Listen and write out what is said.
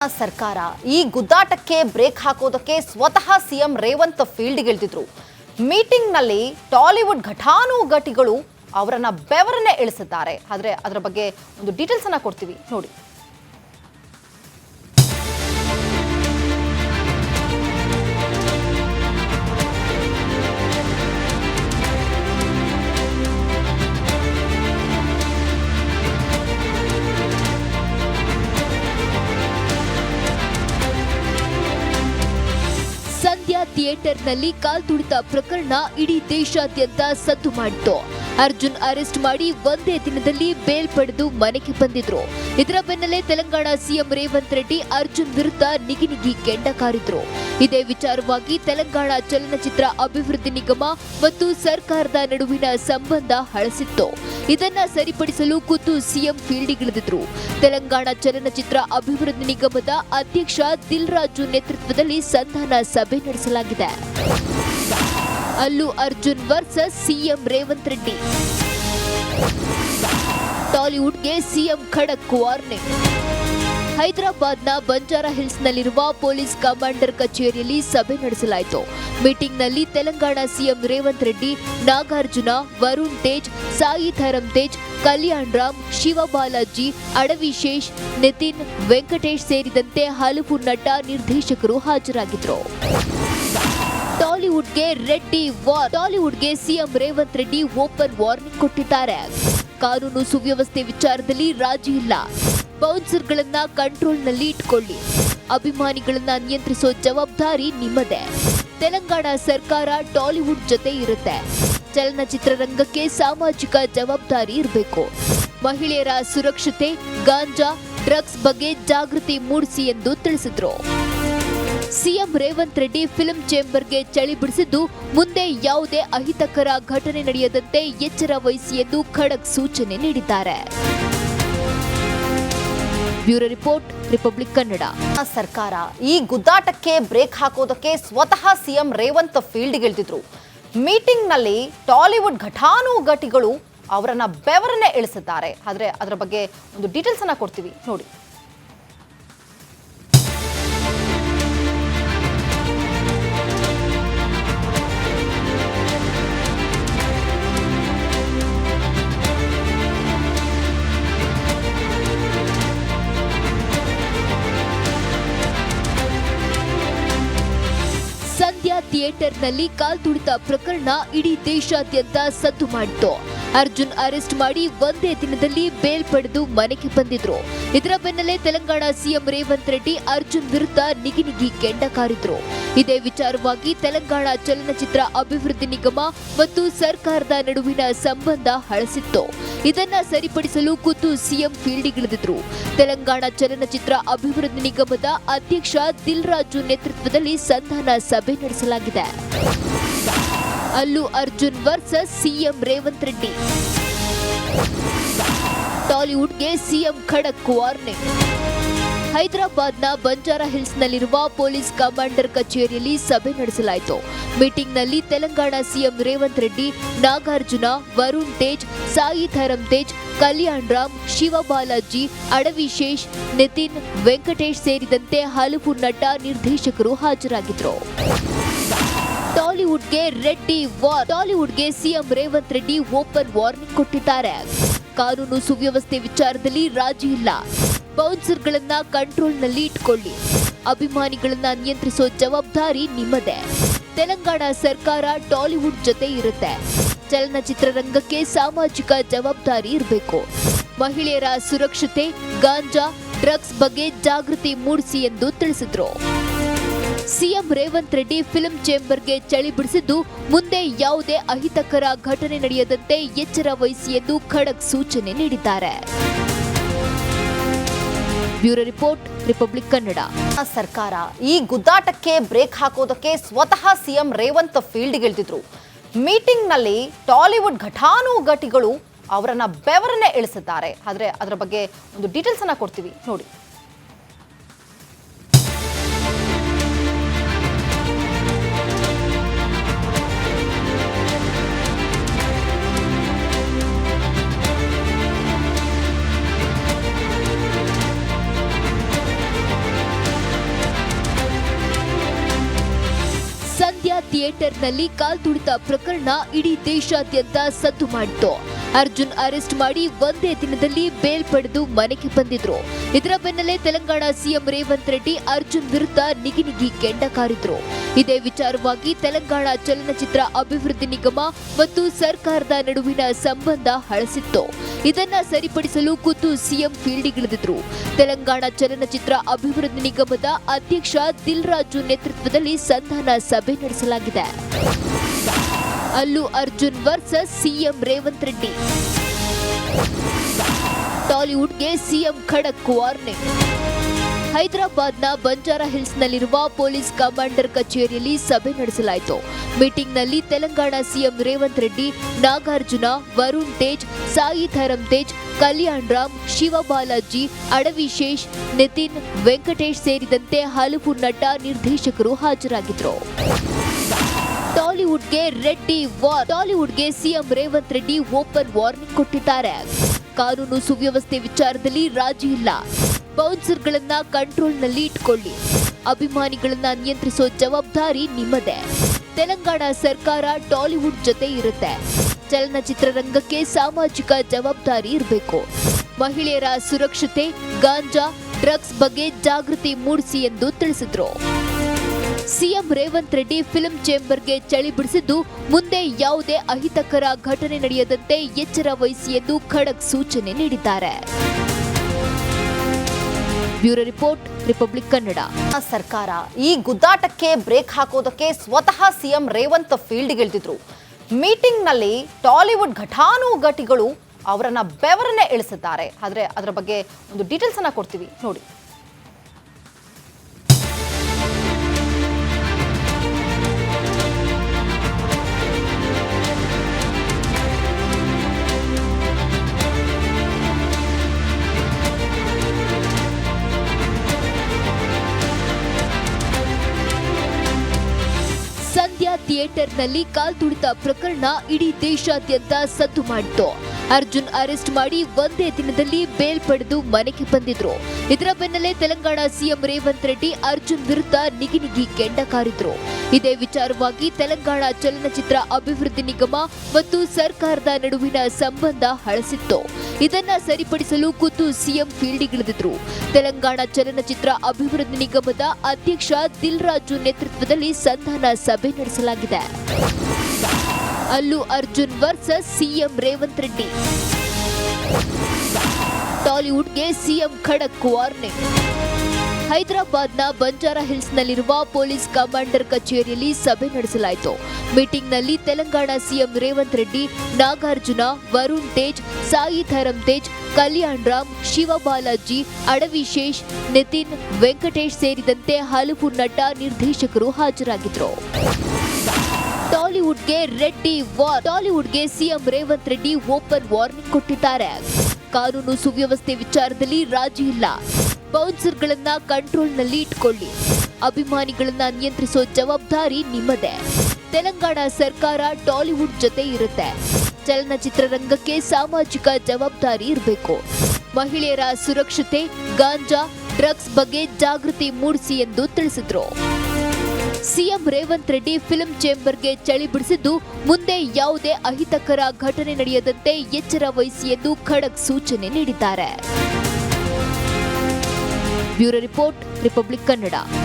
ಸರ್ಕಾರ ಈ ಗುದ್ದಾಟಕ್ಕೆ ಬ್ರೇಕ್ ಹಾಕೋದಕ್ಕೆ ಸ್ವತಃ ಸಿಎಂ ರೇವಂತ್ ಫೀಲ್ಡ್ಗಿಳಿದಿದ್ರು. ಮೀಟಿಂಗ್ನಲ್ಲಿ ಟಾಲಿವುಡ್ ಘಟಾನುಘಟಿಗಳು ಅವರನ್ನ ಬೆವರನ್ನೇ ಇಳಿಸಿದ್ದಾರೆ. ಆದರೆ ಅದರ ಬಗ್ಗೆ ಒಂದು ಡೀಟೇಲ್ಸ್ ಅನ್ನ ಕೊಡ್ತೀವಿ ನೋಡಿ. ಸಂಧ್ಯಾ ಥಿಯೇಟರ್ನಲ್ಲಿ ಕಾಲ್ತುಳಿತ ಪ್ರಕರಣ ಇಡೀ ದೇಶಾದ್ಯಂತ ಸದ್ದು ಮಾಡಿತು. ಅರ್ಜುನ್ ಅರೆಸ್ಟ್ ಮಾಡಿ ಒಂದೇ ದಿನದಲ್ಲಿ ಬೇಲ್ ಪಡೆದು ಮನೆಗೆ ಬಂದಿದ್ರು. ಇದರ ಬೆನ್ನಲ್ಲೇ ತೆಲಂಗಾಣ ಸಿಎಂ ರೇವಂತ್ ರೆಡ್ಡಿ ಅರ್ಜುನ್ ವಿರುದ್ಧ ನಿಗಿ ಕೆಂಡ ಕಾರಿದ್ರು. ಇದೇ ವಿಚಾರವಾಗಿ ತೆಲಂಗಾಣ ಚಲನಚಿತ್ರ ಅಭಿವೃದ್ಧಿ ನಿಗಮ ಮತ್ತು ಸರ್ಕಾರದ ನಡುವಿನ ಸಂಬಂಧ ಹಳಸಿತ್ತು. ಇದನ್ನ ಸರಿಪಡಿಸಲು ಖುದ್ದು ಸಿಎಂ ಫೀಲ್ಡ್ಗಿಳಿದಿದ್ರು. ತೆಲಂಗಾಣ ಚಲನಚಿತ್ರ ಅಭಿವೃದ್ಧಿ ನಿಗಮದ ಅಧ್ಯಕ್ಷ ದಿಲ್ ರಾಜು ನೇತೃತ್ವದಲ್ಲಿ ಸಂಧಾನ ಸಭೆ ನಡೆಸಲಾಗಿದೆ. Allu Arjun versus CM Revanth Reddy. ಟಾಲಿವುಡ್ಗೆ ಸಿಎಂ ಖಡಕ್ ವಾರ್ನಿಂಗ್. ಹೈದರಾಬಾದ್ನ ಬಂಜಾರಾ ಹಿಲ್ಸ್ನಲ್ಲಿರುವ ಪೊಲೀಸ್ ಕಮಾಂಡರ್ ಕಚೇರಿಯಲ್ಲಿ ಸಭೆ ನಡೆಸಲಾಯಿತು. ಮೀಟಿಂಗ್ನಲ್ಲಿ ತೆಲಂಗಾಣ ಸಿಎಂ ರೇವಂತ್ ರೆಡ್ಡಿ, ನಾಗಾರ್ಜುನ, ವರುಣ್ ತೇಜ್, ಸಾಯಿ ಧರಮ್ ತೇಜ್, ಕಲ್ಯಾಣ್ ರಾಮ್, ಶಿವಬಾಲಾಜಿ, ಅಡವಿಶೇಷ್, ನಿತಿನ್, ವೆಂಕಟೇಶ್ ಸೇರಿದಂತೆ ಹಲವು ನಟ ನಿರ್ದೇಶಕರು ಹಾಜರಾಗಿದ್ದರು. ಟಾಲಿವುಡ್ಗೆ CM Revanth Reddy open warning ಕೊಟ್ಟಿದ್ದಾರೆ. ಕಾನೂನು ಸುವ್ಯವಸ್ಥೆ ವಿಚಾರದಲ್ಲಿ ರಾಜಿ ಇಲ್ಲ. ಬೌನ್ಸರ್ಗಳನ್ನ ಕಂಟ್ರೋಲ್ನಲ್ಲಿ ಇಟ್ಕೊಳ್ಳಿ. ಅಭಿಮಾನಿಗಳನ್ನ ನಿಯಂತ್ರಿಸೋ ಜವಾಬ್ದಾರಿ ನಿಮ್ಮದೇ. ತೆಲಂಗಾಣ ಸರ್ಕಾರ ಟಾಲಿವುಡ್ ಜೊತೆ ಇರುತ್ತೆ. ಚಲನಚಿತ್ರರಂಗಕ್ಕೆ ಸಾಮಾಜಿಕ ಜವಾಬ್ದಾರಿ ಇರಬೇಕು. ಮಹಿಳೆಯರ ಸುರಕ್ಷತೆ, ಗಾಂಜಾ, ಡ್ರಗ್ಸ್ ಬಗ್ಗೆ ಜಾಗೃತಿ ಮೂಡಿಸಿ ಎಂದು ತಿಳಿಸಿದ್ರು. ಸಿಎಂ ರೇವಂತ್ ರೆಡ್ಡಿ ಫಿಲ್ಮ್ ಚೇಂಬರ್ಗೆ ಚಳಿ ಬಿಡಿಸಿದ್ದು, ಮುಂದೆ ಯಾವುದೇ ಅಹಿತಕರ ಘಟನೆ ನಡೆಯದಂತೆ ಎಚ್ಚರ ವಹಿಸಿ ಎಂದು ಖಡಕ್ ಸೂಚನೆ ನೀಡಿದ್ದಾರೆ. Bureau report, republic Kannada. ಸರ್ಕಾರ ಈ ಗುದ್ದಾಟಕ್ಕೆ ಬ್ರೇಕ್ ಹಾಕೋದಕ್ಕೆ ಸ್ವತಃ ಸಿಎಂ ರೇವಂತ್ ಫೀಲ್ಡ್ಗಿಳಿದಿದ್ರು. ಮೀಟಿಂಗ್ನಲ್ಲಿ ಟಾಲಿವುಡ್ ಘಟಾನುಘಟಿಗಳು ಅವರನ್ನ ಬೆವರನ್ನೇ ಇಳಿಸಿದ್ದಾರೆ. ಆದರೆ ಅದರ ಬಗ್ಗೆ ಒಂದು ಡೀಟೇಲ್ಸ್ ಅನ್ನ ಕೊಡ್ತೀವಿ ನೋಡಿ. ಸಂಧ್ಯಾ ಥಿಯೇಟರ್ನಲ್ಲಿ ಕಾಲ್ತುಳಿತ ಪ್ರಕರಣ ಇಡೀ ದೇಶಾದ್ಯಂತ ಸದ್ದು ಮಾಡಿತು. ಅರ್ಜುನ್ ಅರೆಸ್ಟ್ ಮಾಡಿ ಒಂದೇ ದಿನದಲ್ಲಿ ಬೇಲ್ ಪಡೆದು ಮನೆಗೆ ಬಂದಿದ್ರು. ಇದರ ಬೆನ್ನಲ್ಲೇ ತೆಲಂಗಾಣ ಸಿಎಂ ರೇವಂತ್ ರೆಡ್ಡಿ ಅರ್ಜುನ್ ವಿರುದ್ಧ ನಿಗಿ ಕೆಂಡ ಕಾರಿದ್ರು. ಇದೇ ವಿಚಾರವಾಗಿ ತೆಲಂಗಾಣ ಚಲನಚಿತ್ರ ಅಭಿವೃದ್ಧಿ ನಿಗಮ ಮತ್ತು ಸರ್ಕಾರದ ನಡುವಿನ ಸಂಬಂಧ ಹಳಸಿತ್ತು. ಇದನ್ನ ಸರಿಪಡಿಸಲು ಖುದ್ದು ಸಿಎಂ ಫೀಲ್ಡ್ಗಿಳಿದಿದ್ರು. ತೆಲಂಗಾಣ ಚಲನಚಿತ್ರ ಅಭಿವೃದ್ಧಿ ನಿಗಮದ ಅಧ್ಯಕ್ಷ ದಿಲ್ ರಾಜು ನೇತೃತ್ವದಲ್ಲಿ ಸಂಧಾನ ಸಭೆ ನಡೆಸಲಾಗಿದೆ. Allu Arjun versus CM Revanth Reddy. ಟಾಲಿವುಡ್ಗೆ ಸಿಎಂ ಖಡಕ್ ವಾರ್ನಿಂಗ್. ಹೈದರಾಬಾದ್ನ ಬಂಜಾರಾ ಹಿಲ್ಸ್ನಲ್ಲಿರುವ ಪೊಲೀಸ್ ಕಮಾಂಡರ್ ಕಚೇರಿಯಲ್ಲಿ ಸಭೆ ನಡೆಸಲಾಯಿತು. ಮೀಟಿಂಗ್ನಲ್ಲಿ ತೆಲಂಗಾಣ ಸಿಎಂ ರೇವಂತ್ ರೆಡ್ಡಿ, ನಾಗಾರ್ಜುನ, ವರುಣ್ ತೇಜ್, ಸಾಯಿ ಧರಮ್ ತೇಜ್, ಕಲ್ಯಾಣ್ ರಾಮ್, ಶಿವಬಾಲಾಜಿ, ಅಡವಿಶೇಷ್, ನಿತಿನ್, ವೆಂಕಟೇಶ್ ಸೇರಿದಂತೆ ಹಲವು ನಟ ನಿರ್ದೇಶಕರು ಹಾಜರಾಗಿದ್ದರು. ಟಾಲಿವುಡ್ಗೆ CM Revanth Reddy open warning ಕೊಟ್ಟಿದ್ದಾರೆ. ಕಾನೂನು ಸುವ್ಯವಸ್ಥೆ ವಿಚಾರದಲ್ಲಿ ರಾಜಿ ಇಲ್ಲ. ಬೌನ್ಸರ್ಗಳನ್ನ ಕಂಟ್ರೋಲ್ನಲ್ಲಿ ಇಟ್ಕೊಳ್ಳಿ. ಅಭಿಮಾನಿಗಳನ್ನ ನಿಯಂತ್ರಿಸೋ ಜವಾಬ್ದಾರಿ ನಿಮ್ಮದೇ. ತೆಲಂಗಾಣ ಸರ್ಕಾರ ಟಾಲಿವುಡ್ ಜೊತೆ ಇರುತ್ತೆ. ಚಲನಚಿತ್ರರಂಗಕ್ಕೆ ಸಾಮಾಜಿಕ ಜವಾಬ್ದಾರಿ ಇರಬೇಕು. ಮಹಿಳೆಯರ ಸುರಕ್ಷತೆ, ಗಾಂಜಾ, ಡ್ರಗ್ಸ್ ಬಗ್ಗೆ ಜಾಗೃತಿ ಮೂಡಿಸಿ ಎಂದು ತಿಳಿಸಿದ್ರು. ಸಿಎಂ ರೇವಂತ್ ರೆಡ್ಡಿ ಫಿಲ್ಮ್ ಚೇಂಬರ್ಗೆ ಚಳಿ ಬಿಡಿಸಿದ್ದು, ಮುಂದೆ ಯಾವುದೇ ಅಹಿತಕರ ಘಟನೆ ನಡೆಯದಂತೆ ಎಚ್ಚರ ವಹಿಸಿ ಎಂದು ಖಡಕ್ ಸೂಚನೆ ನೀಡಿದ್ದಾರೆ. Bureau report, republic Kannada. ಸರ್ಕಾರ ಈ ಗುದ್ದಾಟಕ್ಕೆ ಬ್ರೇಕ್ ಹಾಕೋದಕ್ಕೆ ಸ್ವತಃ ಸಿಎಂ ರೇವಂತ್ ಫೀಲ್ಡ್ಗಿಳಿದಿದ್ರು. ಮೀಟಿಂಗ್ನಲ್ಲಿ ಟಾಲಿವುಡ್ ಘಟಾನುಘಟಿಗಳು ಅವರನ್ನ ಬೆವರನ್ನೇ ಇಳಿಸಿದ್ದಾರೆ. ಆದರೆ ಅದರ ಬಗ್ಗೆ ಒಂದು ಡೀಟೇಲ್ಸ್ ಅನ್ನ ಕೊಡ್ತೀವಿ ನೋಡಿ. ಥಿಯೇಟರ್ನಲ್ಲಿ ಕಾಲ್ತುಳಿತ ಪ್ರಕರಣ ಇಡೀ ದೇಶಾದ್ಯಂತ ಸದ್ದು ಮಾಡಿತು. ಅರ್ಜುನ್ ಅರೆಸ್ಟ್ ಮಾಡಿ ಒಂದೇ ದಿನದಲ್ಲಿ ಬೇಲ್ ಪಡೆದು ಮನೆಗೆ ಬಂದಿದ್ರು. ಇದರ ಬೆನ್ನಲ್ಲೇ ತೆಲಂಗಾಣ ಸಿಎಂ ರೇವಂತ್ ರೆಡ್ಡಿ ಅರ್ಜುನ್ ವಿರುದ್ಧ ನಿಗಿನಿಗಿ ಕೆಂಡ ಕಾರಿದ್ರು. ಇದೇ ವಿಚಾರವಾಗಿ ತೆಲಂಗಾಣ ಚಲನಚಿತ್ರ ಅಭಿವೃದ್ಧಿ ನಿಗಮ ಮತ್ತು ಸರ್ಕಾರದ ನಡುವಿನ ಸಂಬಂಧ ಹಳಸಿತ್ತು. ಇದನ್ನ ಸರಿಪಡಿಸಲು ಖುದ್ದು ಸಿಎಂ ಫೀಲ್ಡಿಗಿಳಿದಿದ್ರು. ತೆಲಂಗಾಣ ಚಲನಚಿತ್ರ ಅಭಿವೃದ್ಧಿ ನಿಗಮದ ಅಧ್ಯಕ್ಷ ದಿಲ್ ರಾಜು ನೇತೃತ್ವದಲ್ಲಿ ಸಂಧಾನ ಸಭೆ ನಡೆಸಲಾಗಿದೆ. Allu Arjun versus CM Revanth Reddy. ಟಾಲಿವುಡ್ಗೆ ಸಿಎಂ ಖಡಕ್ ವಾರ್ನಿಂಗ್. ಹೈದರಾಬಾದ್ನ ಬಂಜಾರಾ ಹಿಲ್ಸ್ನಲ್ಲಿರುವ ಪೊಲೀಸ್ ಕಮಾಂಡರ್ ಕಚೇರಿಯಲ್ಲಿ ಸಭೆ ನಡೆಸಲಾಯಿತು. ಮೀಟಿಂಗ್ನಲ್ಲಿ ತೆಲಂಗಾಣ ಸಿಎಂ ರೇವಂತ್ ರೆಡ್ಡಿ, ನಾಗಾರ್ಜುನ, ವರುಣ್ ತೇಜ್, ಸಾಯಿ ಧರಮ್ ತೇಜ್, ಕಲ್ಯಾಣ್ ರಾಮ್, ಶಿವಬಾಲಾಜಿ, ಅಡವಿಶೇಷ್, ನಿತಿನ್, ವೆಂಕಟೇಶ್ ಸೇರಿದಂತೆ ಹಲವು ನಟ ನಿರ್ದೇಶಕರು ಹಾಜರಾಗಿದ್ದರು. ಟಾಲಿವುಡ್ಗೆ CM Revanth Reddy open warning ಕೊಟ್ಟಿದ್ದಾರೆ. ಕಾನೂನು ಸುವ್ಯವಸ್ಥೆ ವಿಚಾರದಲ್ಲಿ ರಾಜಿ ಇಲ್ಲ. ಬೌನ್ಸರ್ಗಳನ್ನ ಕಂಟ್ರೋಲ್ನಲ್ಲಿ ಇಟ್ಕೊಳ್ಳಿ. ಅಭಿಮಾನಿಗಳನ್ನ ನಿಯಂತ್ರಿಸೋ ಜವಾಬ್ದಾರಿ ನಿಮ್ಮದೇ. ತೆಲಂಗಾಣ ಸರ್ಕಾರ ಟಾಲಿವುಡ್ ಜೊತೆ ಇರುತ್ತೆ. ಚಲನಚಿತ್ರರಂಗಕ್ಕೆ ಸಾಮಾಜಿಕ ಜವಾಬ್ದಾರಿ ಇರಬೇಕು. ಮಹಿಳೆಯರ ಸುರಕ್ಷತೆ, ಗಾಂಜಾ, ಡ್ರಗ್ಸ್ ಬಗ್ಗೆ ಜಾಗೃತಿ ಮೂಡಿಸಿ ಎಂದು ತಿಳಿಸಿದ್ರು. ಸಿಎಂ ರೇವಂತ್ ರೆಡ್ಡಿ ಫಿಲ್ಮ್ ಚೇಂಬರ್ಗೆ ಚಳಿ ಬಿಡಿಸಿದ್ದು, ಮುಂದೆ ಯಾವುದೇ ಅಹಿತಕರ ಘಟನೆ ನಡೆಯದಂತೆ ಎಚ್ಚರ ವಹಿಸಿ ಎಂದು ಖಡಕ್ ಸೂಚನೆ ನೀಡಿದ್ದಾರೆ. Bureau report, republic Kannada. ಸರ್ಕಾರ ಈ ಗುದ್ದಾಟಕ್ಕೆ ಬ್ರೇಕ್ ಹಾಕೋದಕ್ಕೆ ಸ್ವತಃ ಸಿಎಂ ರೇವಂತ್ ಫೀಲ್ಡ್ಗಿಳಿದಿದ್ರು. ಮೀಟಿಂಗ್ನಲ್ಲಿ ಟಾಲಿವುಡ್ ಘಟಾನುಘಟಿಗಳು ಅವರನ್ನ ಬೆವರನ್ನೇ ಇಳಿಸಿದ್ದಾರೆ. ಆದರೆ ಅದರ ಬಗ್ಗೆ ಒಂದು ಡೀಟೇಲ್ಸ್ ಅನ್ನ ಕೊಡ್ತೀವಿ ನೋಡಿ. ಸಂಧ್ಯಾ ಥಿಯೇಟರ್ನಲ್ಲಿ ಕಾಲ್ತುಳಿತ ಪ್ರಕರಣ ಇಡೀ ದೇಶಾದ್ಯಂತ ಸದ್ದು ಮಾಡಿತು. ಅರ್ಜುನ್ ಅರೆಸ್ಟ್ ಮಾಡಿ ಒಂದೇ ದಿನದಲ್ಲಿ ಬೇಲ್ ಪಡೆದು ಮನೆಗೆ ಬಂದಿದ್ರು. ಇದರ ಬೆನ್ನಲ್ಲೇ ತೆಲಂಗಾಣ ಸಿಎಂ ರೇವಂತ್ ರೆಡ್ಡಿ ಅರ್ಜುನ್ ವಿರುದ್ಧ ನಿಗಿನಿಗಿ ಕೆಂಡ ಕಾರಿದ್ರು. ಇದೇ ವಿಚಾರವಾಗಿ ತೆಲಂಗಾಣ ಚಲನಚಿತ್ರ ಅಭಿವೃದ್ಧಿ ನಿಗಮ ಮತ್ತು ಸರ್ಕಾರದ ನಡುವಿನ ಸಂಬಂಧ ಹಳಸಿತ್ತು. ಇದನ್ನ ಸರಿಪಡಿಸಲು ಖುದ್ದು ಸಿಎಂ ಫೀಲ್ಡಿಗಿಳಿದಿದ್ರು. ತೆಲಂಗಾಣ ಚಲನಚಿತ್ರ ಅಭಿವೃದ್ಧಿ ನಿಗಮದ ಅಧ್ಯಕ್ಷ ದಿಲ್ ರಾಜು ನೇತೃತ್ವದಲ್ಲಿ ಸಂಧಾನ ಸಭೆ ನಡೆಸಲಾಗಿದೆ. Allu Arjun versus CM Revanth Reddy. ಟಾಲಿವುಡ್ಗೆ ಸಿಎಂ ಖಡಕ್ ವಾರ್ನಿಂಗ್. ಹೈದರಾಬಾದ್ನ ಬಂಜಾರಾ ಹಿಲ್ಸ್ನಲ್ಲಿರುವ ಪೊಲೀಸ್ ಕಮಾಂಡರ್ ಕಚೇರಿಯಲ್ಲಿ ಸಭೆ ನಡೆಸಲಾಯಿತು. ಮೀಟಿಂಗ್ನಲ್ಲಿ ತೆಲಂಗಾಣ ಸಿಎಂ ರೇವಂತ್ ರೆಡ್ಡಿ, ನಾಗಾರ್ಜುನ, ವರುಣ್ ತೇಜ್, ಸಾಯಿ ಧರಮ್ ತೇಜ್, ಕಲ್ಯಾಣ್ ರಾಮ್, ಶಿವಬಾಲಾಜಿ, ಅಡವಿಶೇಷ್, ನಿತಿನ್, ವೆಂಕಟೇಶ್ ಸೇರಿದಂತೆ ಹಲವು ನಟ ನಿರ್ದೇಶಕರು ಹಾಜರಾಗಿದ್ದರು. ಟಾಲಿವುಡ್ಗೆ CM Revanth Reddy open warning ಕೊಟ್ಟಿದ್ದಾರೆ. ಕಾನೂನು ಸುವ್ಯವಸ್ಥೆ ವಿಚಾರದಲ್ಲಿ ರಾಜಿ ಇಲ್ಲ. ಬೌನ್ಸರ್ಗಳನ್ನ ಕಂಟ್ರೋಲ್ನಲ್ಲಿ ಇಟ್ಕೊಳ್ಳಿ. ಅಭಿಮಾನಿಗಳನ್ನ ನಿಯಂತ್ರಿಸೋ ಜವಾಬ್ದಾರಿ ನಿಮ್ಮದೇ. ತೆಲಂಗಾಣ ಸರ್ಕಾರ ಟಾಲಿವುಡ್ ಜೊತೆ ಇರುತ್ತೆ. ಚಲನಚಿತ್ರರಂಗಕ್ಕೆ ಸಾಮಾಜಿಕ ಜವಾಬ್ದಾರಿ ಇರಬೇಕು. ಮಹಿಳೆಯರ ಸುರಕ್ಷತೆ, ಗಾಂಜಾ, ಡ್ರಗ್ಸ್ ಬಗ್ಗೆ ಜಾಗೃತಿ ಮೂಡಿಸಿ ಎಂದು ತಿಳಿಸಿದ್ರು. ಸಿಎಂ ರೇವಂತ್ ರೆಡ್ಡಿ ಫಿಲ್ಮ್ ಚೇಂಬರ್ಗೆ ಚಳಿ ಬಿಡಿಸಿದ್ದು, ಮುಂದೆ ಯಾವುದೇ ಅಹಿತಕರ ಘಟನೆ ನಡೆಯದಂತೆ ಎಚ್ಚರ ವಹಿಸಿ ಎಂದು ಖಡಕ್ ಸೂಚನೆ ನೀಡಿದ್ದಾರೆ. Bureau report, republic Kannada.